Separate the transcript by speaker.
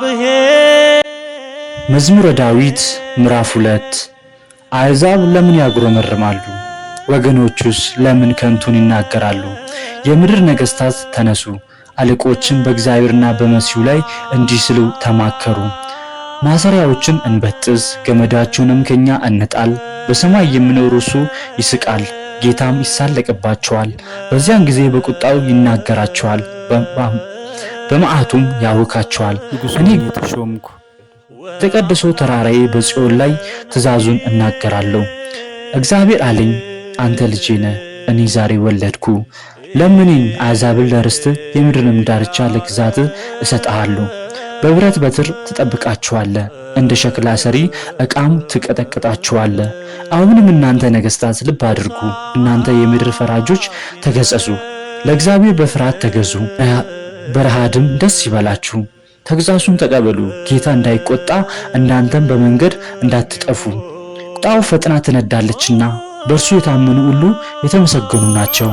Speaker 1: እግዚአብሔር
Speaker 2: መዝሙረ ዳዊት ምዕራፍ 2 አሕዛብ ለምን ያጉረመርማሉ? ወገኖቹስ ለምን ከንቱን ይናገራሉ? የምድር ነገሥታት ተነሱ፣ አለቆችም በእግዚአብሔርና በመሲሁ ላይ እንዲህ ሲሉ ተማከሩ። ማሰሪያዎችን እንበጥስ፣ ገመዳቸውንም ከኛ እንጣል። በሰማይ የሚኖር እርሱ ይስቃል፣ ጌታም ይሳለቅባቸዋል። በዚያን ጊዜ በቁጣው ይናገራቸዋል፣ በመዓቱም ያውካቸዋል። እኔ ተሾምኩ፣ የተቀደሰው ተራራዬ በጽዮን ላይ ትእዛዙን እናገራለሁ። እግዚአብሔር አለኝ፣ አንተ ልጄ ነህ፣ እኔ ዛሬ ወለድኩ። ለምነኝ፣ አሕዛብን ለርስትህ፣ የምድርንም ዳርቻ ለግዛትህ እሰጥሃለሁ። በብረት በትር ትጠብቃቸዋለህ፣ እንደ ሸክላ ሰሪ ዕቃም ትቀጠቅጣቸዋለህ። አሁንም እናንተ ነገሥታት ልብ አድርጉ፣ እናንተ የምድር ፈራጆች ተገሠጹ። ለእግዚአብሔር በፍርሃት ተገዙ፣ በረሃድም ደስ ይበላችሁ። ተግሣጹን ተቀበሉ፣ ጌታ እንዳይቆጣ እናንተም በመንገድ እንዳትጠፉ። ቁጣው ፈጥና ትነዳለችና በእርሱ የታመኑ ሁሉ የተመሰገኑ ናቸው።